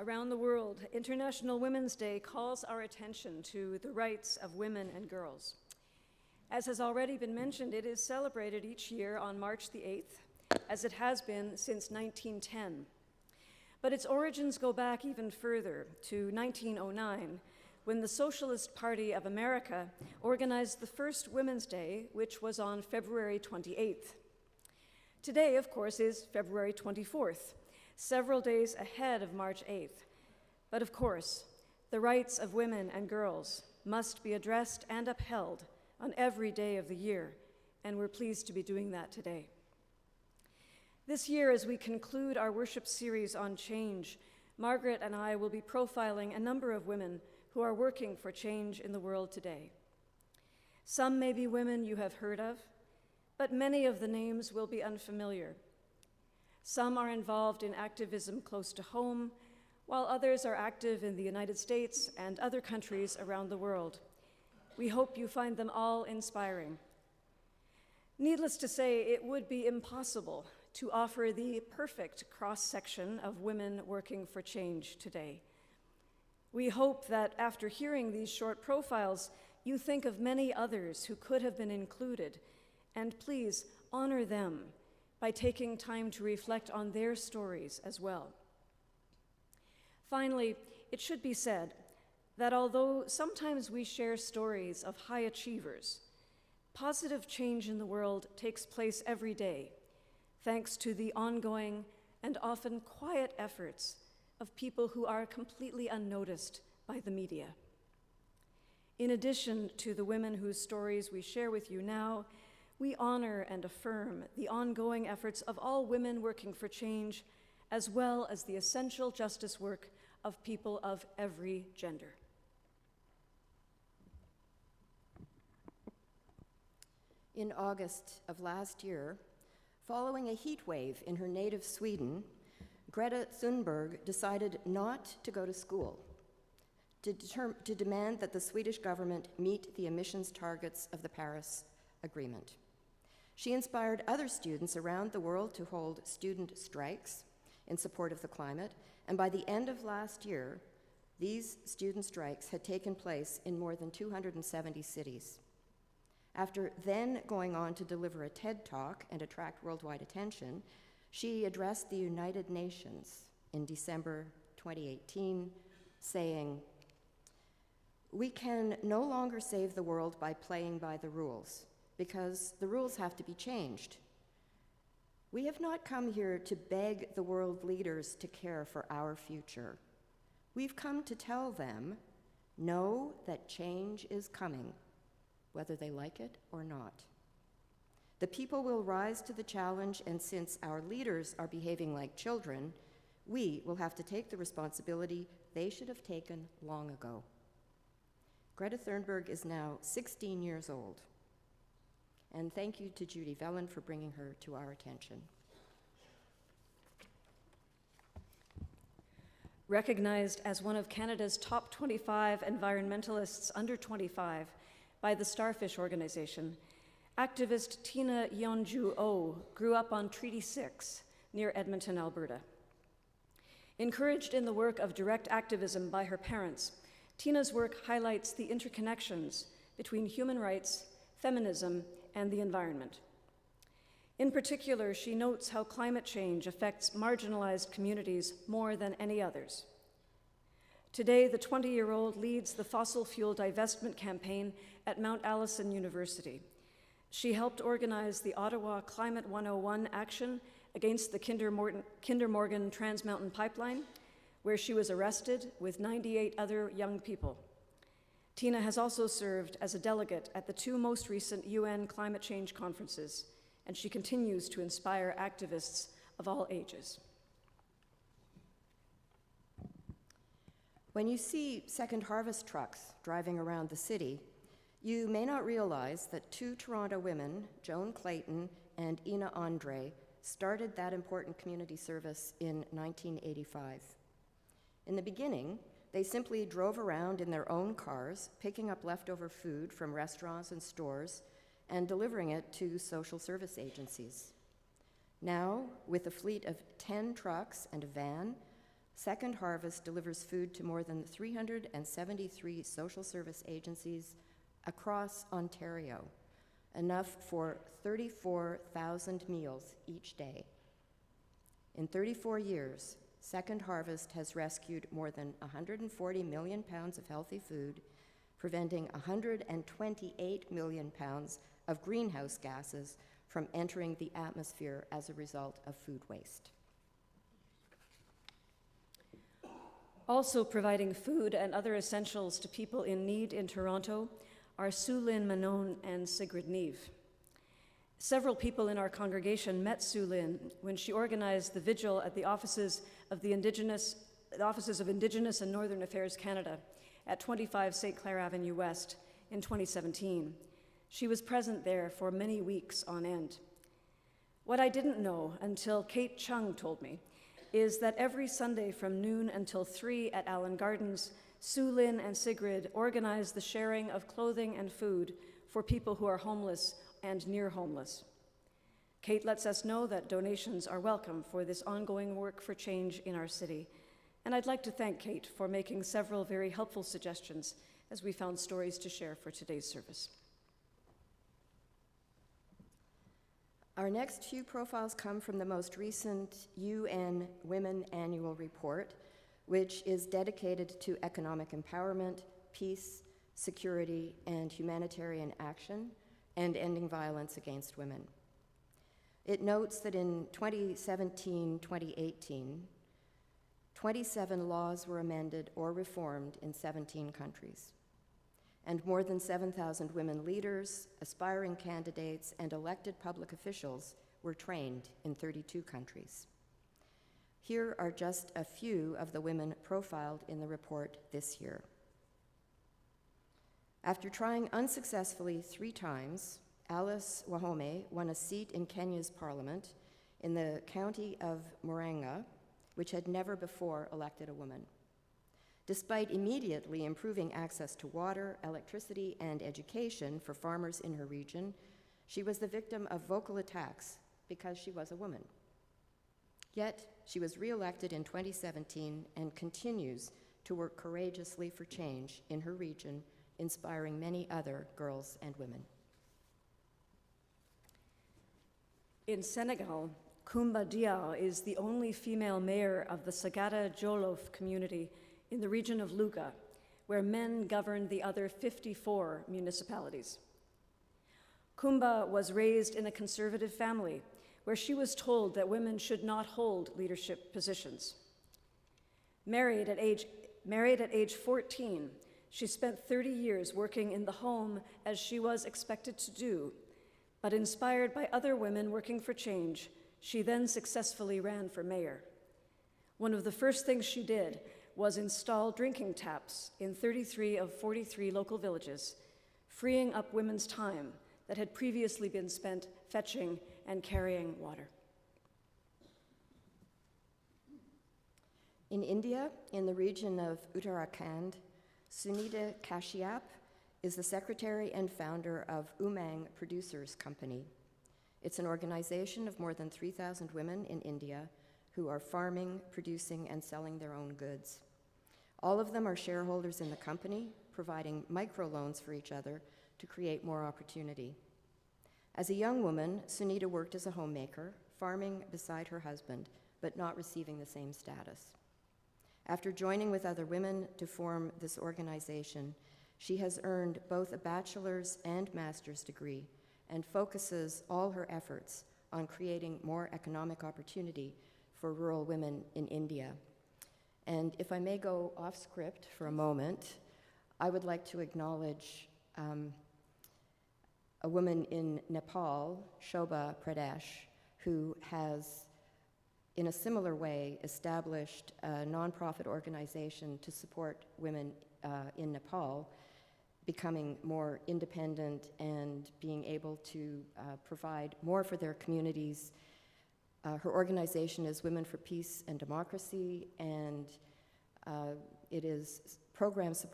Around the world, International Women's Day calls our attention to the rights of women and girls. As has already been mentioned, it is celebrated each year on March the 8th, as it has been since 1910. But its origins go back even further, to 1909, when the Socialist Party of America organized the first Women's Day, which was on February 28th. Today, of course, is February 24th, several days ahead of March 8th. But of course, the rights of women and girls must be addressed and upheld on every day of the year, and we're pleased to be doing that today. This year, as we conclude our worship series on change, Margaret and I will be profiling a number of women who are working for change in the world today. Some may be women you have heard of, but many of the names will be unfamiliar. Some are involved in activism close to home, while others are active in the United States and other countries around the world. We hope you find them all inspiring. Needless to say, it would be impossible to offer the perfect cross-section of women working for change today. We hope that after hearing these short profiles, you think of many others who could have been included, and please honor them by taking time to reflect on their stories as well. Finally, it should be said that although sometimes we share stories of high achievers, positive change in the world takes place every day, thanks to the ongoing and often quiet efforts of people who are completely unnoticed by the media. In addition to the women whose stories we share with you now, we honor and affirm the ongoing efforts of all women working for change, as well as the essential justice work of people of every gender. In August of last year, following a heat wave in her native Sweden, Greta Thunberg decided not to go to school, to demand that the Swedish government meet the emissions targets of the Paris Agreement. She inspired other students around the world to hold student strikes in support of the climate, and by the end of last year, these student strikes had taken place in more than 270 cities. After then going on to deliver a TED Talk and attract worldwide attention, she addressed the United Nations in December 2018, saying, "We can no longer save the world by playing by the rules, because the rules have to be changed. We have not come here to beg the world leaders to care for our future. We've come to tell them, know that change is coming, whether they like it or not. The people will rise to the challenge, and since our leaders are behaving like children, we will have to take the responsibility they should have taken long ago." Greta Thunberg is now 16 years old. And thank you to Judy Vellon for bringing her to our attention. Recognized as one of Canada's top 25 environmentalists under 25 by the Starfish Organization, activist Tina Yonju-Oh grew up on Treaty 6 near Edmonton, Alberta. Encouraged in the work of direct activism by her parents, Tina's work highlights the interconnections between human rights, feminism, and the environment. In particular, she notes how climate change affects marginalized communities more than any others. Today, the 20-year-old leads the fossil fuel divestment campaign at Mount Allison University. She helped organize the Ottawa Climate 101 action against the Kinder Morgan Trans Mountain Pipeline, where she was arrested with 98 other young people. Tina has also served as a delegate at the two most recent UN climate change conferences, and she continues to inspire activists of all ages. When you see Second Harvest trucks driving around the city, you may not realize that two Toronto women, Joan Clayton and Ina Andre, started that important community service in 1985. In the beginning, they simply drove around in their own cars, picking up leftover food from restaurants and stores and delivering it to social service agencies. Now, with a fleet of 10 trucks and a van, Second Harvest delivers food to more than 373 social service agencies across Ontario, enough for 34,000 meals each day. In 34 years, Second Harvest has rescued more than 140 million pounds of healthy food, preventing 128 million pounds of greenhouse gases from entering the atmosphere as a result of food waste. Also providing food and other essentials to people in need in Toronto are Sue-Lynn Manon and Sigrid Neve. Several people in our congregation met Sue-Lynn when she organized the vigil at the offices of Indigenous and Northern Affairs Canada at 25 St. Clair Avenue West in 2017. She was present there for many weeks on end. What I didn't know until Kate Chung told me is that every Sunday from noon until 3 at Allen Gardens, Sue-Lynn and Sigrid organize the sharing of clothing and food for people who are homeless and near homeless. Kate lets us know that donations are welcome for this ongoing work for change in our city. And I'd like to thank Kate for making several very helpful suggestions as we found stories to share for today's service. Our next few profiles come from the most recent UN Women Annual Report, which is dedicated to economic empowerment, peace, security, and humanitarian action, and ending violence against women. It notes that in 2017-2018, 27 laws were amended or reformed in 17 countries, and more than 7,000 women leaders, aspiring candidates, and elected public officials were trained in 32 countries. Here are just a few of the women profiled in the report this year. After trying unsuccessfully 3 times, Alice Wahome won a seat in Kenya's parliament in the county of Murang'a, which had never before elected a woman. Despite immediately improving access to water, electricity, and education for farmers in her region, she was the victim of vocal attacks because she was a woman. Yet, she was re-elected in 2017 and continues to work courageously for change in her region, inspiring many other girls and women. In Senegal, Koumba Diaw is the only female mayor of the Sagata Jolof community in the region of Louga, where men govern the other 54 municipalities. Koumba was raised in a conservative family where she was told that women should not hold leadership positions. Married at age 14, she spent 30 years working in the home as she was expected to do, but inspired by other women working for change, she then successfully ran for mayor. One of the first things she did was install drinking taps in 33 of 43 local villages, freeing up women's time that had previously been spent fetching and carrying water. In India, in the region of Uttarakhand, Sunita Kashyap is the secretary and founder of Umang Producers Company. It's an organization of more than 3,000 women in India who are farming, producing, and selling their own goods. All of them are shareholders in the company, providing microloans for each other to create more opportunity. As a young woman, Sunita worked as a homemaker, farming beside her husband, but not receiving the same status. After joining with other women to form this organization, she has earned both a bachelor's and master's degree and focuses all her efforts on creating more economic opportunity for rural women in India. And if I may go off script for a moment, I would like to acknowledge a woman in Nepal, Shobha Pradesh, who has, in a similar way, established a nonprofit organization to support women in Nepal becoming more independent and being able to provide more for their communities. Her organization is Women for Peace and Democracy, and its programs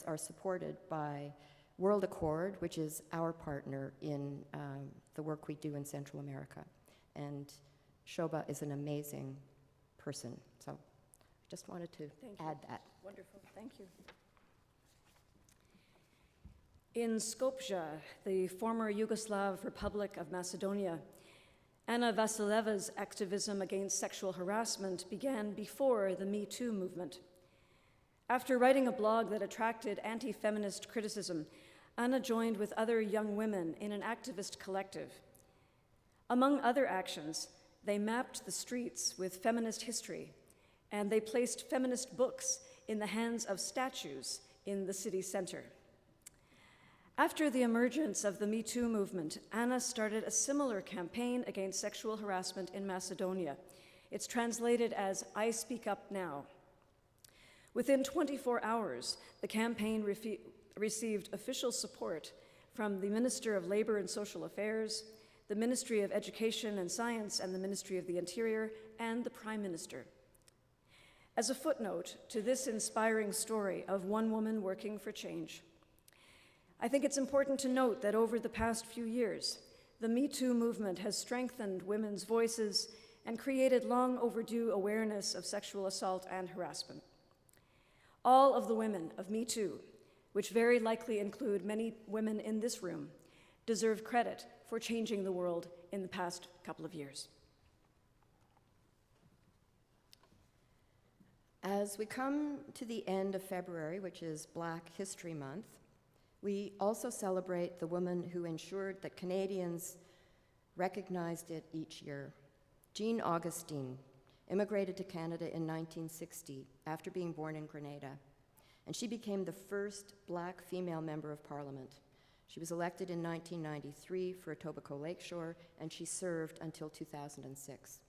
are supported by World Accord, which is our partner in the work we do in Central America. And Shobha is an amazing person. So I just wanted to add that. Wonderful, thank you. In Skopje, the former Yugoslav Republic of Macedonia, Anna Vasileva's activism against sexual harassment began before the Me Too movement. After writing a blog that attracted anti-feminist criticism, Anna joined with other young women in an activist collective. Among other actions, they mapped the streets with feminist history, and they placed feminist books in the hands of statues in the city center. After the emergence of the Me Too movement, Anna started a similar campaign against sexual harassment in Macedonia. It's translated as I Speak Up Now. Within 24 hours, the campaign received official support from the Minister of Labor and Social Affairs, the Ministry of Education and Science, and the Ministry of the Interior, and the Prime Minister. As a footnote to this inspiring story of one woman working for change, I think it's important to note that over the past few years, the Me Too movement has strengthened women's voices and created long overdue awareness of sexual assault and harassment. All of the women of Me Too, which very likely include many women in this room, deserve credit for changing the world in the past couple of years. As we come to the end of February, which is Black History Month, we also celebrate the woman who ensured that Canadians recognized it each year. Jean Augustine immigrated to Canada in 1960 after being born in Grenada, and she became the first Black female member of Parliament. She was elected in 1993 for Etobicoke Lakeshore, and she served until 2006.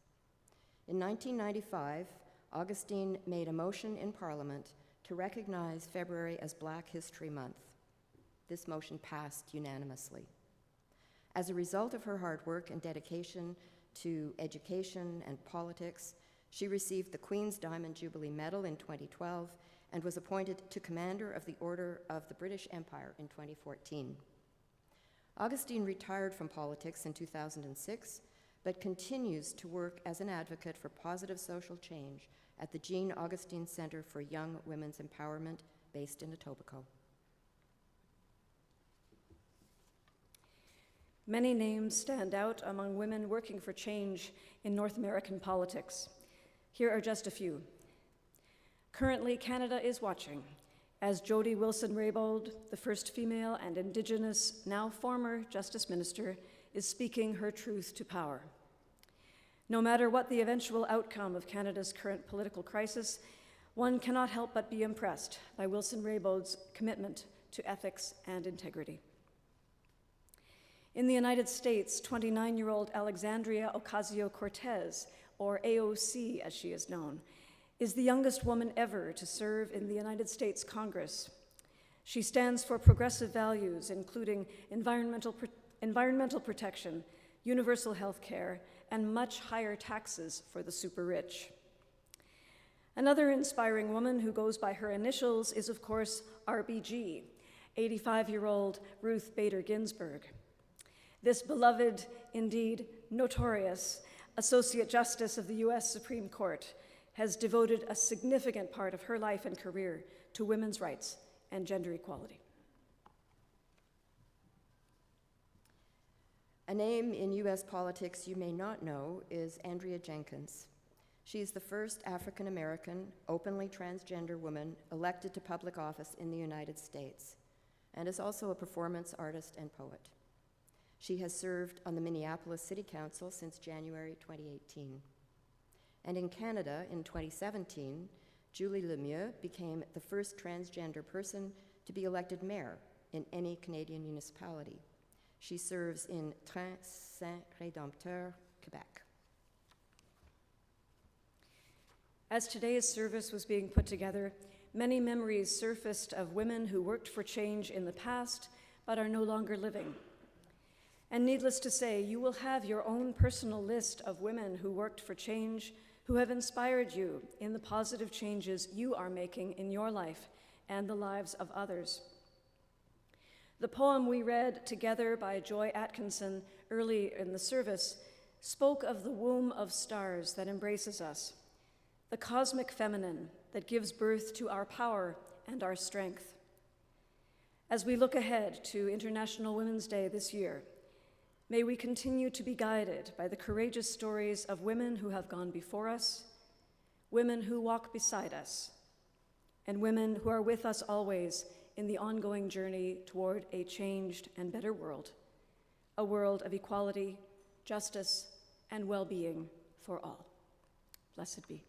In 1995, Augustine made a motion in Parliament to recognize February as Black History Month. This motion passed unanimously. As a result of her hard work and dedication to education and politics, she received the Queen's Diamond Jubilee Medal in 2012 and was appointed to Commander of the Order of the British Empire in 2014. Augustine retired from politics in 2006, but continues to work as an advocate for positive social change at the Jean Augustine Centre for Young Women's Empowerment, based in Etobicoke. Many names stand out among women working for change in North American politics. Here are just a few. Currently, Canada is watching as Jody Wilson-Raybauld, the first female and Indigenous, now former Justice Minister, is speaking her truth to power. No matter what the eventual outcome of Canada's current political crisis, one cannot help but be impressed by Wilson-Raybauld's commitment to ethics and integrity. In the United States, 29-year-old Alexandria Ocasio-Cortez, or AOC as she is known, is the youngest woman ever to serve in the United States Congress. She stands for progressive values, including environmental protection, universal health care, and much higher taxes for the super rich. Another inspiring woman who goes by her initials is, of course, RBG, 85-year-old Ruth Bader Ginsburg. This beloved, indeed notorious, Associate Justice of the U.S. Supreme Court has devoted a significant part of her life and career to women's rights and gender equality. A name in U.S. politics you may not know is Andrea Jenkins. She is the first African-American, openly transgender woman elected to public office in the United States, and is also a performance artist and poet. She has served on the Minneapolis City Council since January 2018. And in Canada, in 2017, Julie Lemieux became the first transgender person to be elected mayor in any Canadian municipality. She serves in Train Saint-Rédempteur, Quebec. As today's service was being put together, many memories surfaced of women who worked for change in the past but are no longer living. And needless to say, you will have your own personal list of women who worked for change, who have inspired you in the positive changes you are making in your life and the lives of others. The poem we read together by Joy Atkinson early in the service spoke of the womb of stars that embraces us, the cosmic feminine that gives birth to our power and our strength. As we look ahead to International Women's Day this year, may we continue to be guided by the courageous stories of women who have gone before us, women who walk beside us, and women who are with us always in the ongoing journey toward a changed and better world, a world of equality, justice, and well-being for all. Blessed be.